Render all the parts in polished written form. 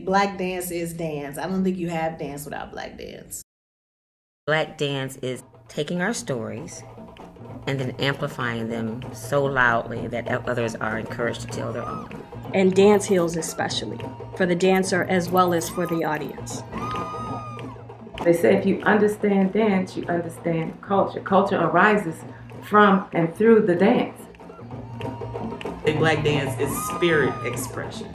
Black dance is dance. I don't think you have dance without Black dance. Black dance is taking our stories and then amplifying them so loudly that others are encouraged to tell their own. And dance heals especially, for the dancer as well as for the audience. They say if you understand dance, you understand culture. Culture arises from and through the dance. Black dance is spirit expression.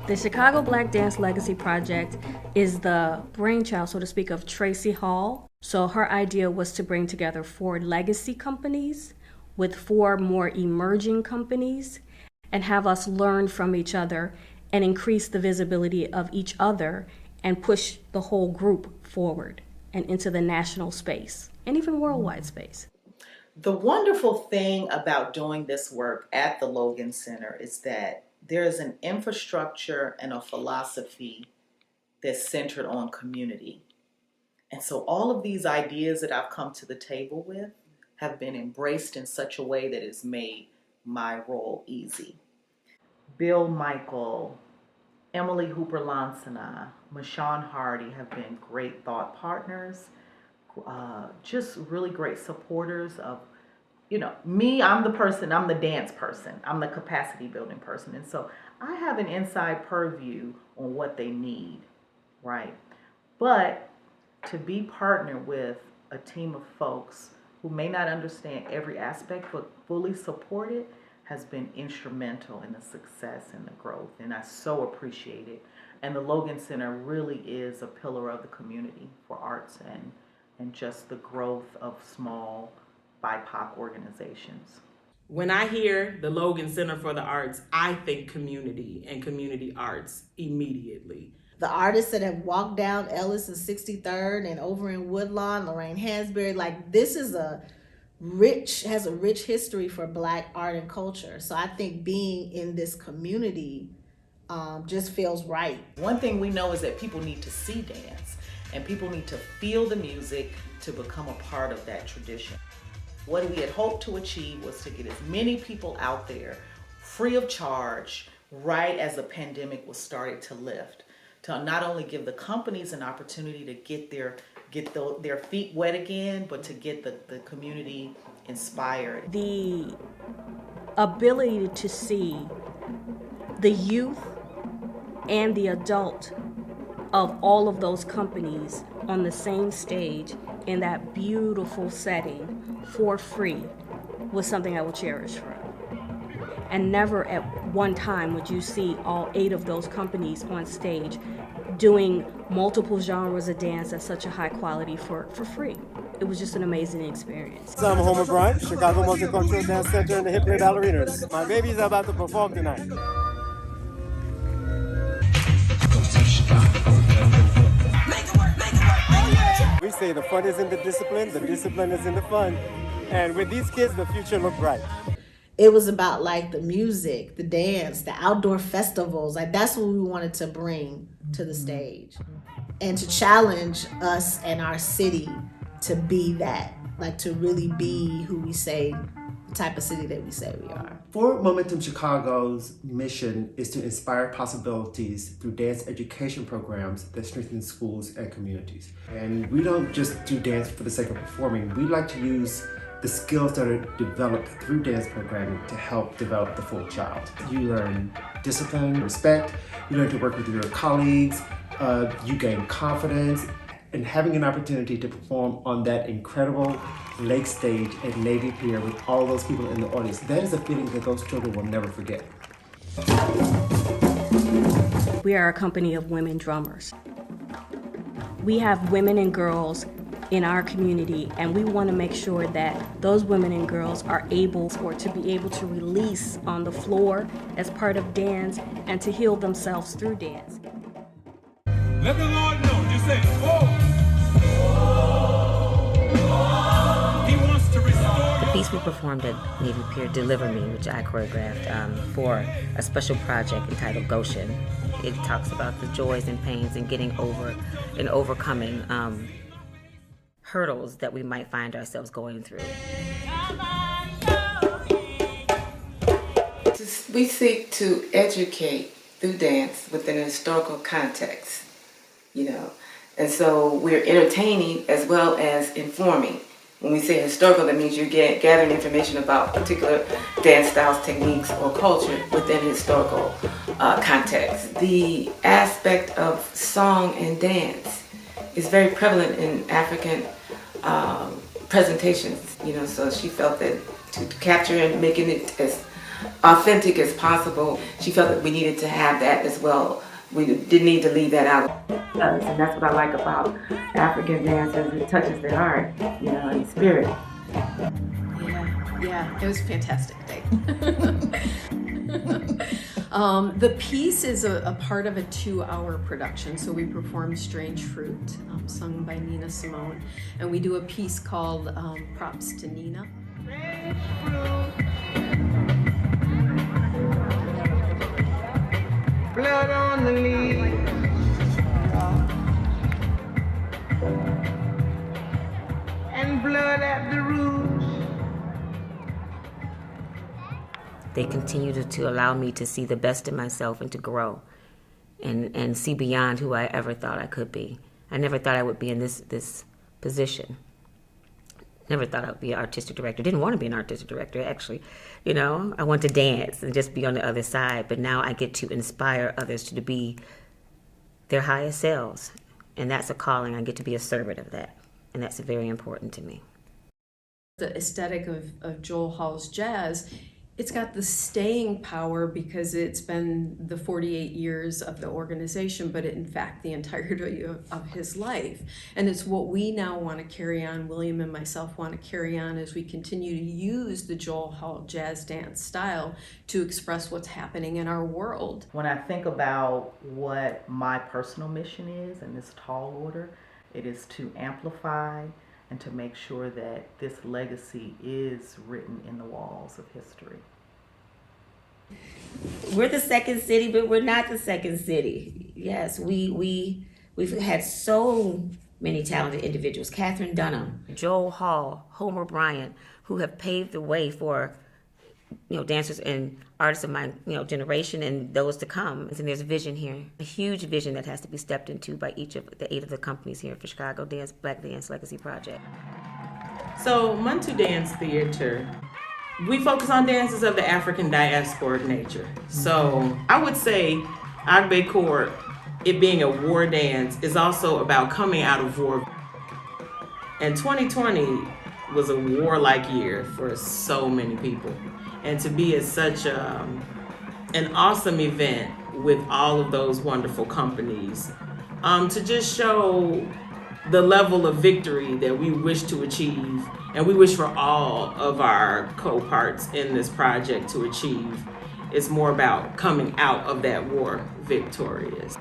The Chicago Black Dance Legacy Project is the brainchild, so to speak, of Tracy Hall. So her idea was to bring together 4 legacy companies with 4 more emerging companies and have us learn from each other and increase the visibility of each other and push the whole group forward and into the national space and even worldwide space. The wonderful thing about doing this work at the Logan Center is that there is an infrastructure and a philosophy that's centered on community. And so all of these ideas that I've come to the table with have been embraced in such a way that it's made my role easy. Bill Michael, Emily Hooper-Lansana, Mashawn Hardy have been great thought partners, just really great supporters of, me, I'm the dance person. I'm the capacity building person. And so I have an inside purview on what they need, right? But to be partnered with a team of folks who may not understand every aspect but fully support it has been instrumental in the success and the growth, and I so appreciate it. And the Logan Center really is a pillar of the community for arts and just the growth of small BIPOC organizations. When I hear the Logan Center for the Arts, I think community and community arts immediately. The artists that have walked down Ellis and 63rd and over in Woodlawn, Lorraine Hansberry, this is has a rich history for Black art and culture. So I think being in this community just feels right. One thing we know is that people need to see dance and people need to feel the music to become a part of that tradition. What we had hoped to achieve was to get as many people out there free of charge right as the pandemic was starting to lift, to not only give the companies an opportunity to get their feet wet again, but to get the community inspired. The ability to see the youth and the adult of all of those companies on the same stage in that beautiful setting for free was something I will cherish forever. And never at one time would you see all 8 of those companies on stage doing multiple genres of dance at such a high quality for free. It was just an amazing experience. I'm Homer Bryant, Chicago Multicultural Dance Center and the Hip Play Ballerinas. My babies are about to perform tonight. We say the fun is in the discipline is in the fun. And with these kids, the future look bright. It was about the music, the dance, the outdoor festivals. That's what we wanted to bring to the stage and to challenge us and our city to be that, to really be who we say, the type of city that we say we are. For Momentum Chicago's mission is to inspire possibilities through dance education programs that strengthen schools and communities. And we don't just do dance for the sake of performing. We like to use the skills that are developed through dance programming to help develop the full child. You learn discipline, respect, you learn to work with your colleagues, you gain confidence, and having an opportunity to perform on that incredible lake stage at Navy Pier with all those people in the audience, that is a feeling that those children will never forget. We are a company of women drummers. We have women and girls in our community, and we want to make sure that those women and girls are able to be able to release on the floor as part of dance and to heal themselves through dance. Let the Lord know, just say, oh. He wants to restore. The piece we performed at Navy Pier, Deliver Me, which I choreographed for a special project entitled Goshen. It talks about the joys and pains and getting over and overcoming hurdles that we might find ourselves going through. We seek to educate through dance within a historical context, you know. And so we're entertaining as well as informing. When we say historical, that means you're gathering information about particular dance styles, techniques, or culture within historical context. The aspect of song and dance is very prevalent in African presentations, you know, so she felt that to capture and making it as authentic as possible, she felt that we needed to have that as well. We didn't need to leave that out. And that's what I like about African dances. It touches the heart, you know, and the spirit. Yeah, it was a fantastic day. The piece is a part of a 2-hour production. So we perform Strange Fruit, sung by Nina Simone. And we do a piece called Props to Nina. Blood on the leaves, and blood at the roots. They continue to allow me to see the best in myself and to grow and see beyond who I ever thought I could be. I never thought I would be in this position. Never thought I would be an artistic director. Didn't want to be an artistic director, actually. You know, I want to dance and just be on the other side. But now I get to inspire others to be their highest selves. And that's a calling. I get to be a servant of that. And that's very important to me. The aesthetic of Joel Hall's jazz, it's got the staying power because it's been the 48 years of the organization, but in fact the entirety of his life. And it's what we now want to carry on, William and myself want to carry on as we continue to use the Joel Hall jazz dance style to express what's happening in our world. When I think about what my personal mission is in this tall order, it is to amplify and to make sure that this legacy is written in the walls of history. We're the second city, but we're not the second city. Yes, we've had so many talented individuals. Catherine Dunham, Joel Hall, Homer Bryant, who have paved the way for, you know, dancers and artists of my, you know, generation and those to come. And there's a vision here, a huge vision that has to be stepped into by each of the 8 of the companies here for Chicago Black Dance Legacy Project. So Muntu Dance Theater, we focus on dances of the African diasporic nature. So I would say Agbe Court, it being a war dance, is also about coming out of war. And 2020 was a warlike year for so many people. And to be at such an awesome event with all of those wonderful companies, to just show the level of victory that we wish to achieve, and we wish for all of our co-parts in this project to achieve. It's more about coming out of that war victorious.